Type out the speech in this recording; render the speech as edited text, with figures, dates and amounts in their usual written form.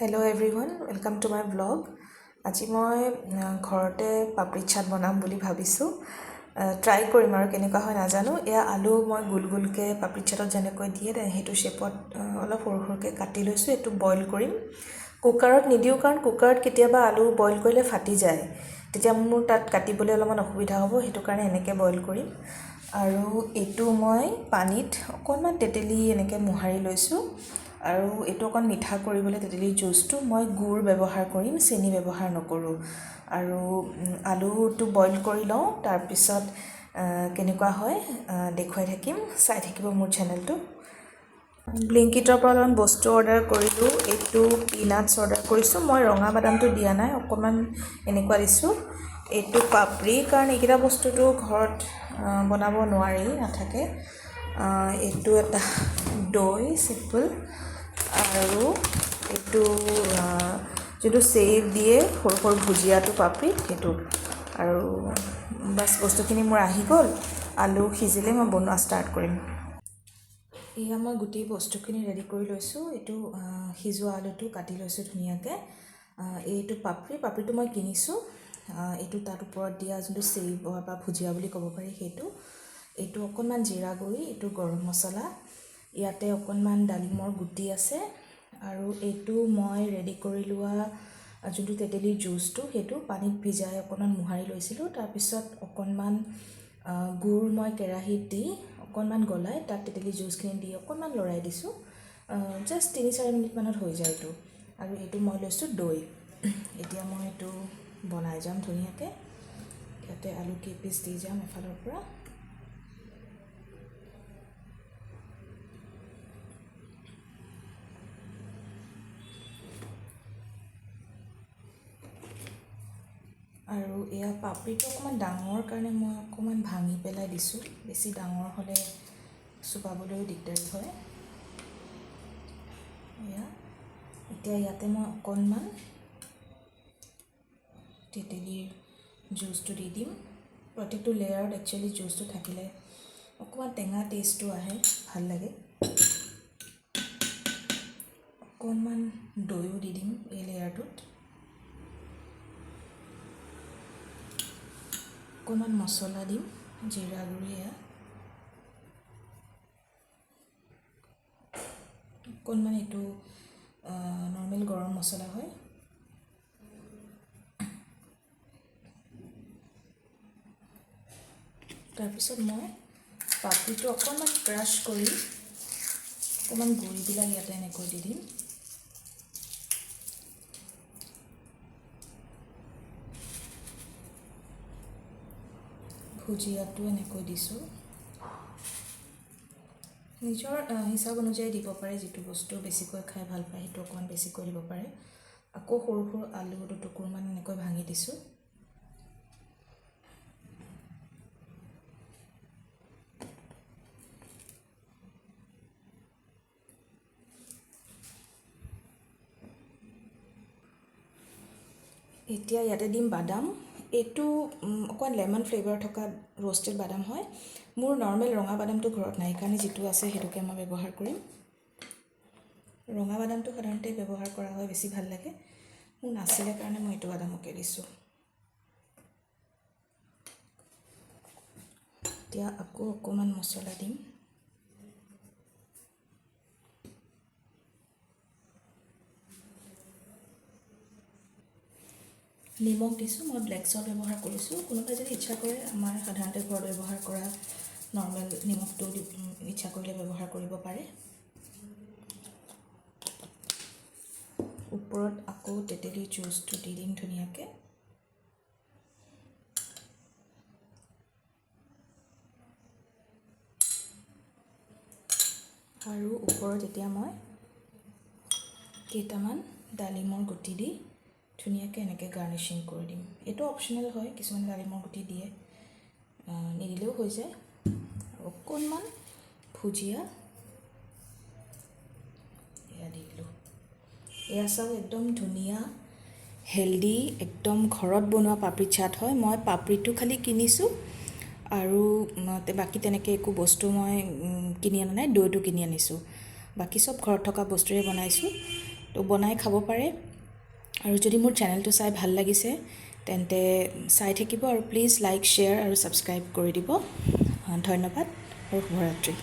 Hello everyone, welcome to my vlog. আজি মই ঘৰতে পাপৰি চাট বনাম বুলি ভাবিছোঁ। ট্ৰাই কৰিম আৰু কেনেকুৱা হয় নাজানো। এয়া আলু মই গোল গোলকৈ পাপৰি চাটত যেনেকৈ দিয়ে সেইটো শেপত অলপ সৰু সৰুকৈ কাটি লৈছোঁ। এইটো বইল কৰিম। কুকাৰত নিদিওঁ কাৰণ কুকাৰত কেতিয়াবা আলু বইল কৰিলে ফাটি যায়। তেতিয়া মোৰ তাত কাটিবলৈ অলপমান অসুবিধা হ'ব, সেইটো কাৰণে এনেকৈ বইল কৰিম। আৰু এইটো মই পানীত অকণমান তেতেলী এনেকৈ মোহাৰি লৈছোঁ। আৰু এইটো অকণ মিঠা কৰিবলৈ তেতেলী জুচটো মই গুড় ব্যৱহাৰ কৰিম, চেনি ব্যৱহাৰ নকৰোঁ। আৰু আলুটো বইল কৰি লওঁ, তাৰপিছত কেনেকুৱা হয় দেখুৱাই থাকিম, চাই থাকিব মোৰ চেনেলটো। ব্লিংকিটৰ পৰা অলপমান বস্তু অৰ্ডাৰ কৰিলোঁ। এইটো পিনাটছ অৰ্ডাৰ কৰিছোঁ। মই ৰঙা বাদামটো দিয়া নাই, অকণমান এনেকুৱা দিছোঁ। এইটো পাপৰি, কাৰণ এইকেইটা বস্তুটো ঘৰত বনাব নোৱাৰি, নাথাকে। এইটো এটা দৈ চিম্পল, আৰু এইটো যিটো চেভ দিয়ে সৰু সৰু ভুজিয়াটো পাপৰি, সেইটো। আৰু বাছ বস্তুখিনি মোৰ আহি গ'ল। আলু সিজিলে মই বনোৱা ষ্টাৰ্ট কৰিম। এয়া মই গোটেই বস্তুখিনি ৰেডি কৰি লৈছোঁ। এইটো সিজোৱা আলুটো কাটি লৈছোঁ ধুনীয়াকৈ। এইটো পাপৰিটো মই কিনিছোঁ। এইটো তাত ওপৰত দিয়া যোনটো চেভ বা ভুজিয়া বুলি ক'ব পাৰি সেইটো। এইটো অকণমান জিৰা গুড়ি, এইটো গৰম মছলা, ইয়াতে অকণমান ডালিমৰ গুটি আছে। আৰু এইটো মই ৰেডি কৰি লোৱা যোনটো তেতেলীৰ জুচটো, সেইটো পানীত ভিজাই অকণমান মোহাৰি লৈছিলোঁ। তাৰপিছত অকণমান গুড় মই কেৰাহীত দি অকণমান গলাই তাত তেতেলী জুচখিনি দি অকণমান লৰাই দিছোঁ। জাষ্ট 3-4 মিনিটমানত হৈ যায় এইটো। আৰু এইটো মই লৈছোঁ দৈ। এতিয়া মই এইটো বনাই যাম ধুনীয়াকৈ। ইয়াতে আলু কেইপিচ দি যাম এফালৰ পৰা। আৰু এয়া পাপৰিটো অকণমান ডাঙৰ কাৰণে মই অকণমান ভাঙি পেলাই দিছোঁ। বেছি ডাঙৰ হ'লে চুপাবলৈও দিগদাৰী হয়। এতিয়া ইয়াতে মই অকণমান তেতেলীৰ জুচটো দি দিম। প্ৰত্যেকটো লেয়াৰত একচুৱেলি জুচটো থাকিলে অকণমান টেঙা টেষ্টটো আহে, ভাল লাগে। অকণমান দৈও দি দিম এই লেয়াৰটোত। অকণমান মছলা দিম, জিৰা গুড়ি, এয়া অকণমান এইটো নৰ্মেল গৰম মছলা হয়। তাৰপিছত মই পাপৰিটো অকণমান ক্ৰাছ কৰি অকণমান গুড়িবিলাক ইয়াতে এনেকৈ দি দিম। ভুজিয়াটো এনেকৈ দিছোঁ। নিজৰ হিচাপ অনুযায়ী দিব পাৰে, যিটো বস্তু বেছিকৈ খাই ভাল পায় সেইটো অকণমান বেছিকৈ দিব পাৰে। আকৌ সৰু সৰু আলু দুটুকুৰমান এনেকৈ ভাঙি দিছোঁ। এতিয়া ইয়াতে দিম বাদাম। এইটো অকণমান লেমন ফ্লেভাৰ থকা ৰ'ষ্টেড বাদাম হয়। মোৰ নৰ্মেল ৰঙা বাদামটো ঘৰত নাই, সেইকাৰণে যিটো আছে সেইটোকে মই ব্যৱহাৰ কৰিম। ৰঙা বাদামটো সাধাৰণতে ব্যৱহাৰ কৰা হয়, বেছি ভাল লাগে। মোৰ নাছিলে কাৰণে মই এইটো বাদামকে দিছোঁ। এতিয়া আকৌ অকণমান মছলা দিম। নিমখ দিছোঁ, মই ব্লেক চল্ট ব্যৱহাৰ কৰিছোঁ। কোনোবাই যদি ইচ্ছা কৰে আমাৰ সাধাৰণতে ঘৰত ব্যৱহাৰ কৰা নৰ্মেল নিমখটো ইচ্ছা কৰিলে ব্যৱহাৰ কৰিব পাৰে। ওপৰত আকৌ তেতেলী জুচটো দি দিম ধুনীয়াকৈ। আৰু ওপৰত এতিয়া মই কেইটামান ডালিমৰ গুটি দি ধুনীয়াকৈ এনেকৈ গাৰ্নিচিং কৰি দিম। এইটো অপশ্যনেল হয়, কিছুমান ডালিমৰ গুটি দিয়ে, নিদিলেও হৈ যায়। অকণমান ভুজিয়া এয়া দি দিলোঁ। এয়া চাওক, একদম ধুনীয়া হেল্ডি, একদম ঘৰত বনোৱা পাপৰি চাট হয়। মই পাপৰিটো খালি কিনিছোঁ আৰু বাকী তেনেকৈ একো বস্তু মই কিনি অনা নাই। দৈটো কিনি আনিছোঁ, বাকী চব ঘৰত থকা বস্তুৰে বনাইছোঁ। তো বনাই খাব পাৰে আৰু যদি মোৰ চেনেলটো চাই ভাল লাগিছে তেন্তে চাই থাকিব আৰু প্লিজ লাইক শ্বেয়াৰ আৰু ছাবস্ক্ৰাইব কৰি দিব ধন্যবাদ আৰু শুভৰাত্ৰি